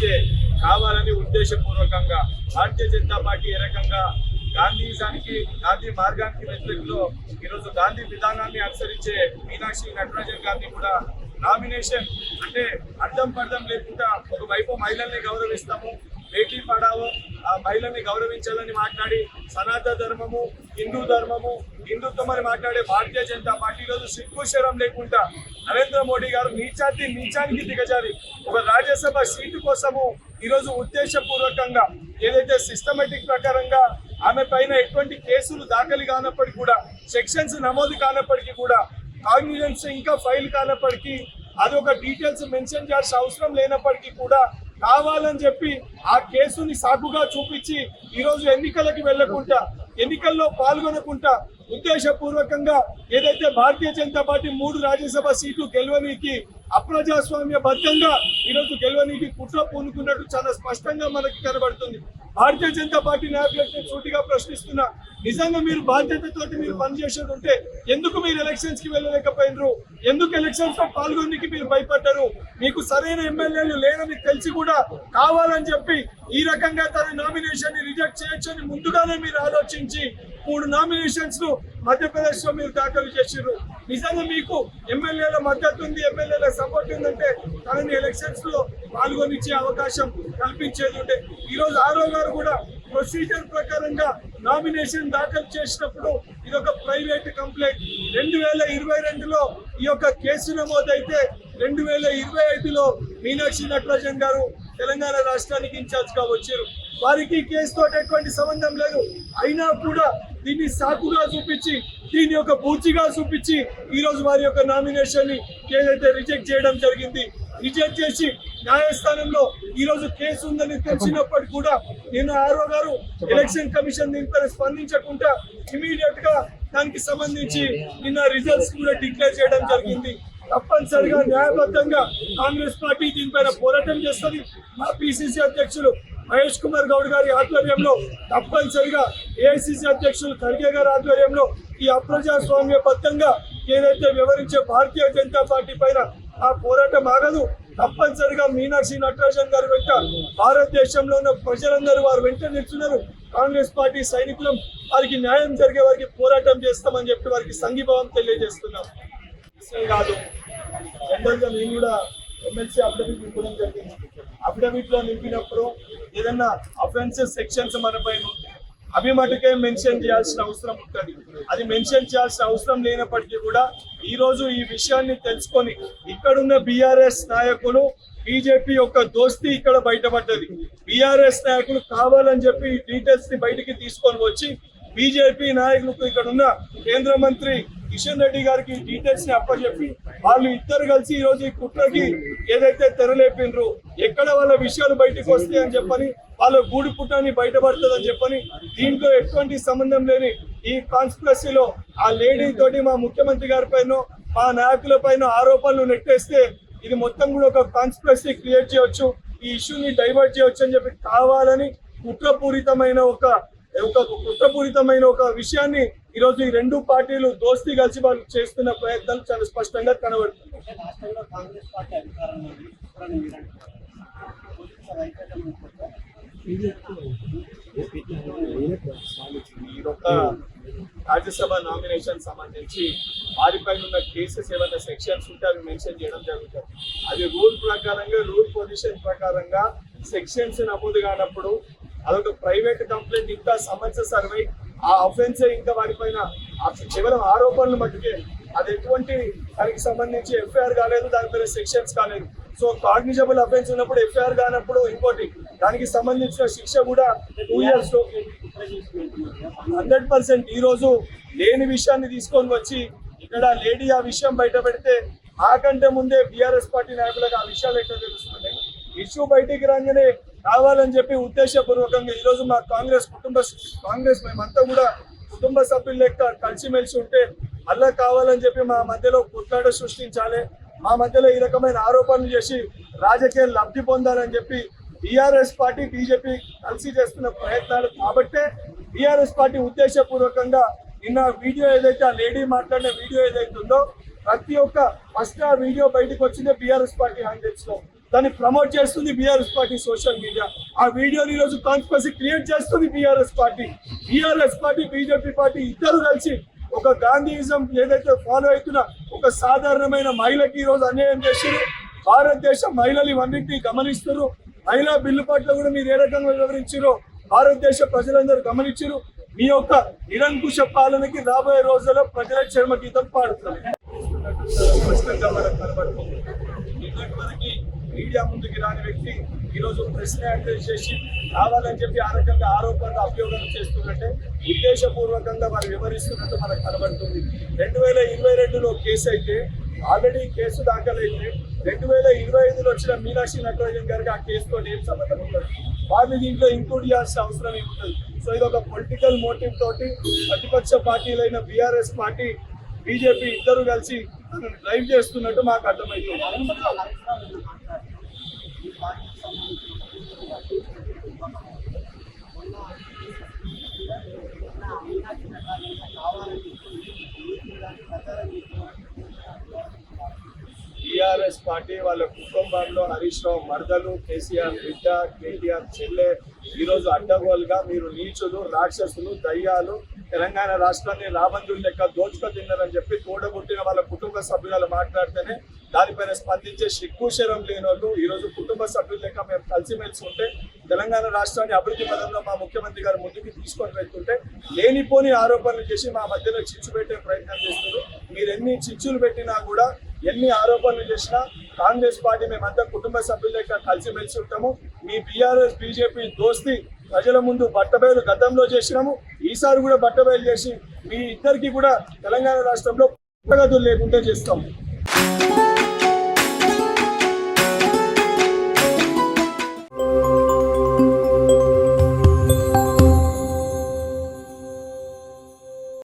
అయితే కావాలని ఉద్దేశపూర్వకంగా భారతీయ జనతా పార్టీ ఏ రకంగా గాంధీ మార్గానికి వ్యతిరేకంలో ఈరోజు గాంధీ విధానాన్ని అనుసరించే మీనాక్షి నటరాజన్ గారిని కూడా నామినేషన్ అంటే అర్థం పర్థం లేకుండా ఒకవైపు మహిళల్ని గౌరవిస్తాము, బేటీ పడావో ఆ మహిళల్ని గౌరవించాలని మాట్లాడి సనాతన ధర్మము, హిందుత్వం అని మాట్లాడే భారతీయ జనతా పార్టీ ఈరోజు సిగ్గుశరం లేకుండా నరేంద్ర మోడీ గారు నీచానికి దిగజారి ఒక రాజ్యసభ సీటు కోసము ఈరోజు ఉద్దేశపూర్వకంగా ఏదైతే సిస్టమేటిక్ ప్రకారంగా ఆమె పైన ఎటువంటి కేసులు దాఖలు కానప్పటికీ కూడా, సెక్షన్స్ నమోదు కానప్పటికీ కూడా, కాగ్నిజెన్స్ ఇంకా ఫైల్ కానప్పటికీ, అది ఒక డీటెయిల్స్ మెన్షన్ చేయాల్సిన అవసరం లేనప్పటికీ కూడా కావాలని చెప్పి ఆ కేసుని సాకుగా చూపించి ఈరోజు ఎన్నికలకి వెళ్లకుండా, ఎన్నికల్లో పాల్గొనకుండా ఉద్దేశపూర్వకంగా ఏదైతే భారతీయ జనతా పార్టీ 3 రాజ్యసభ సీట్లు గెలవనీకి అప్రజాస్వామ్య బద్దంగా ఈరోజు గెలవనీకి కుట్ర పూనుకున్నట్టు చాలా స్పష్టంగా మనకి కనబడుతుంది. భారతీయ జనతా పార్టీ నాయకులకి సూటిగా ప్రశ్నిస్తున్నా, నిజంగా మీరు బాధ్యతతోటి మీరు పనిచేసేది ఉంటే ఎందుకు మీరు ఎలక్షన్స్ కి వెళ్ళలేకపోయినరు? ఎందుకు ఎలక్షన్స్ లో పాల్గొనికి మీరు భయపడ్డారు? మీకు సరైన ఎమ్మెల్యేలు లేరని తెలిసి కూడా కావాలని చెప్పి ఈ రకంగా తన నామినేషన్ ని రిజెక్ట్ చేయొచ్చని ముందుగానే మీరు ఆలోచించి 3 నామినేషన్స్ ను మధ్యప్రదేశ్ లో మీరు దాఖలు చేసిర్రు. నిజంగా మీకు ఎమ్మెల్యేల మద్దతు ఉంది, ఎమ్మెల్యేల సపోర్ట్ ఉందంటే తనని ఎలక్షన్స్ లో పాల్గొనిచ్చే అవకాశం కల్పించేది ఉంటే ఈ రోజు ఆరో గారు కూడా ప్రొసీజర్ ప్రకారంగా నామినేషన్ దాఖలు చేసినప్పుడు ఇది ఒక ప్రైవేట్ కంప్లైంట్. 2022లో ఈ యొక్క కేసు నమోదైతే 2025లో మీనాక్షి నటరాజన్ గారు తెలంగాణ రాష్ట్రానికి ఇన్ఛార్జ్ గా వచ్చారు. వారికి కేసుతో ఎటువంటి సంబంధం లేదు. అయినా కూడా దీన్ని సాకుగా చూపించి, దీని యొక్క బూచిగా చూపించి ఈరోజు వారి యొక్క నామినేషన్ ని ఏదైతే రిజెక్ట్ చేయడం జరిగింది. రిజెక్ట్ చేసి న్యాయస్థానంలో ఈరోజు కేసు ఉందని తెలిసినప్పటికీ కూడా నిన్న ఆరో గారు ఎలక్షన్ కమిషన్ దీనిపై స్పందించకుండా ఇమీడియట్ గా దానికి సంబంధించి నిన్న రిజల్ట్స్ కూడా డిక్లేర్ చేయడం జరిగింది. తప్పనిసరిగా న్యాయబద్ధంగా కాంగ్రెస్ పార్టీ దీనిపైన పోరాటం చేస్తుంది. మా పిసిసి అధ్యక్షులు మహేష్ కుమార్ గౌడ్ గారి ఆధ్వర్యంలో, తప్పనిసరిగా ఏఐసిసి అధ్యక్షులు ఖర్గే గారి ఆధ్వర్యంలో ఈ అప్రజాస్వామ్య బద్దంగా ఏదైతే వివరించే భారతీయ జనతా పార్టీ పైన ఆ పోరాటం ఆగదు. తప్పనిసరిగా మీనాక్షి నటరాజన్ గారి వెంట భారతదేశంలో ఉన్న ప్రజలందరూ వారు వెంట నిల్చున్నారు. కాంగ్రెస్ పార్టీ సైనికులం, వారికి న్యాయం జరిగే వారికి పోరాటం చేస్తామని చెప్పి వారికి సంఘీభావం తెలియజేస్తున్నాం. కాదు, జనరల్ గా నేను కూడా ఎమ్మెల్సీ అఫిడవిట్ నింపడం జరిగింది. అఫిడవిట్ లో నింపినప్పుడు ఏదన్నా అఫెన్సెస్ సెక్షన్స్ మన పైన అవి మటుకే మెన్షన్ చేయాల్సిన అవసరం ఉంటుంది. అది మెన్షన్ చేయాల్సిన అవసరం లేనప్పటికీ కూడా ఈ రోజు ఈ విషయాన్ని తెలుసుకొని ఇక్కడున్న బీఆర్ఎస్ నాయకులు, బీజేపీ యొక్క దోస్తీ ఇక్కడ బయటపడ్డది. బీఆర్ఎస్ నాయకులు కావాలని చెప్పి డీటెయిల్స్ ని బయటికి తీసుకొని వచ్చి బీజేపీ నాయకులకు ఇక్కడ ఉన్న కేంద్ర మంత్రి కిషన్ రెడ్డి గారికి డీటెయిల్స్ ని అప్పచెప్పి వాళ్ళు ఇద్దరు కలిసి ఈ రోజు ఈ కుట్రకి ఏదైతే తెరలేపినరు, ఎక్కడ వాళ్ళ విషయాలు బయటకు వస్తాయని చెప్పని, వాళ్ళ గూడు పుట్టాన్ని బయటపడుతుందని చెప్పని, దీంట్లో ఎటువంటి సంబంధం లేని ఈ కాన్స్పిరసీలో ఆ లేడీ తోటి మా ముఖ్యమంత్రి గారి పైన, మా నాయకుల పైన ఆరోపణలు నెట్టేస్తే ఇది మొత్తం కూడా ఒక కాన్స్పిరసీ క్రియేట్ చేయవచ్చు, ఈ ఇష్యూని డైవర్ట్ చేయవచ్చు అని చెప్పి కావాలని కుట్రపూరితమైన ఒక విషయాన్ని ఈరోజు ఈ 2 పార్టీలు దోస్తీ కలిసి వాళ్ళు చేస్తున్న ప్రయత్నాలు చాలా స్పష్టంగా కనబడుతుంది. రాజ్యసభ నామినేషన్ సంబంధించి వారిపైన ఉన్న కేసెస్ ఏమైనా సెక్షన్స్ ఉంటే అవి మెన్షన్ చేయడం జరుగుతుంది. అది రూల్ ప్రకారంగా, రూల్ పొజిషన్ ప్రకారంగా సెక్షన్స్ నమోదు కానప్పుడు అదొక ప్రైవేట్ కంప్లైంట్, ఇంకా సమస్య సర్వే, ఆ అఫెన్స్ ఇంకా వారిపైన కేవలం ఆరోపణలు మట్టుకే, అది ఎటువంటి దానికి సంబంధించి ఎఫ్ఐఆర్ కాలేదు, దానిపైన సెక్షన్స్ కాలేదు. సో కాగ్నిజబుల్ అఫెన్స్ ఉన్నప్పుడు ఎఫ్ఐఆర్ కానప్పుడు ఇంకోటి దానికి సంబంధించిన శిక్ష కూడా 2 years 100% ఈ రోజు లేని విషయాన్ని తీసుకొని వచ్చి ఇక్కడ లేడీ ఆ విషయం బయట పెడితే ఆకంటే ముందే బీఆర్ఎస్ పార్టీ నాయకులకు ఆ విషయాలు ఎట్లా తెలుస్తున్నాయి? ఇష్యూ బయటికి రాగానే కావాలని చెప్పి ఉద్దేశపూర్వకంగా ఈరోజు మా కాంగ్రెస్ మేమంతా కూడా కుటుంబ సభ్యులు లెక్క కలిసిమెలిసి ఉంటే అలా కావాలని చెప్పి మా మధ్యలో కొట్లాట సృష్టించాలి, మా మధ్యలో ఈ రకమైన ఆరోపణలు చేసి రాజకీయ లబ్ధి పొందాలని చెప్పి బీఆర్ఎస్ పార్టీ, బీజేపీ కలిసి చేస్తున్న ప్రయత్నాలు. కాబట్టే బీఆర్ఎస్ పార్టీ ఉద్దేశపూర్వకంగా నిన్న వీడియో ఏదైతే ఆ లేడీ మాట్లాడిన వీడియో ఏదైతే ఉందో ప్రతి ఒక్క ఫస్ట్ ఆ వీడియో బయటకు వచ్చిందే బీఆర్ఎస్ పార్టీ హ్యాండిల్స్ లో. దాన్ని ప్రమోట్ చేస్తుంది బీఆర్ఎస్ పార్టీ సోషల్ మీడియా. ఆ వీడియోని ఈరోజు కాన్స్పిరసీ క్రియేట్ చేస్తుంది బీఆర్ఎస్ పార్టీ. బీజేపీ పార్టీ ఇద్దరు కలిసి ఒక గాంధీయిజం ఏదైతే ఫాలో అవుతున్న ఒక సాధారణమైన మహిళకి ఈరోజు అన్యాయం చేశారు. భారతదేశ మహిళలు ఇవన్నింటినీ గమనిస్తారు. మహిళా బిల్లు పట్ల కూడా మీరు ఏ రకంగా వివరించారో భారతదేశ ప్రజలందరూ గమనించారు. మీ యొక్క నిరంకుశ పాలనకి రాబోయే రోజుల్లో ప్రజల చర్మ గీతం పాడుతున్నారు. స్పష్టంగా మనకు కనబడుతుంది. ఇప్పటివరకు మీడియా ముందుకి రాని వ్యక్తి ఈరోజు ప్రశ్న అడ్రస్ చేసి కావాలని చెప్పి ఆ రకంగా ఆరోపణలు అభియోగాలు చేస్తున్నట్టే ఉద్దేశపూర్వకంగా వారు వివరిస్తున్నట్టు మనకు కనబడుతుంది. 2022లో కేసు అయితే ఆల్రెడీ కేసు దాఖలైతే 2025లో వచ్చిన మీనాక్షి నటరాజన్ గారికి ఆ కేసుతో ఏం సంబంధం ఉంటుంది? వారిని దీంట్లో ఇంక్లూడ్ చేయాల్సిన అవసరం ఏముంటుంది? సో ఇది ఒక పొలిటికల్ మోటివ్ తోటి ప్రతిపక్ష పార్టీలైన బీఆర్ఎస్ పార్టీ బీజేపీ ఇద్దరు కలిసి డ్రైవ్ చేస్తున్నట్టు మాకు అర్థమవుతుంది. టీఆర్ఎస్ పార్టీ వాళ్ళ కుటుంబంలో హరీష్ రావు మరదలు, కేసీఆర్ బిడ్డ, కేటీఆర్ చెల్లె ఈరోజు అడ్డగోలుగా మీరు నీచులు, రాక్షసులు, దయ్యాలు, తెలంగాణ రాష్ట్రాన్ని రాబందులు లెక్క దోచుక తిన్నారని చెప్పి తోడబుట్టిన వాళ్ళ కుటుంబ సభ్యులు మాట్లాడితేనే దానిపైన స్పందించే సిగ్గుశరం లేని వాళ్ళు ఈరోజు కుటుంబ సభ్యులు లెక్క మేము కలిసిమెలిసి ఉంటే తెలంగాణ రాష్ట్రాన్ని అభివృద్ధి పదంలో మా ముఖ్యమంత్రి గారు ముందుకు తీసుకొని వెళ్తుంటే లేనిపోని ఆరోపణలు చేసి మా మధ్యలో చిచ్చు పెట్టే ప్రయత్నం చేస్తున్నారు. మీరు ఎన్ని చిచ్చులు పెట్టినా కూడా ఎన్ని ఆరోపణలు చేసినా కాంగ్రెస్ పార్టీ మేమంతా కుటుంబ సభ్యుల లెక్క కలిసిమెలిసి ఉంటాము. మీ బీఆర్ఎస్ బీజేపీ దోస్తి ప్రజల ముందు బట్టబయలు గతంలో చేసినాము, ఈసారి కూడా బట్టబయలు చేసి మీ ఇద్దరికి కూడా తెలంగాణ రాష్ట్రంలో ప్రగతులు లేకుండా చేస్తాము.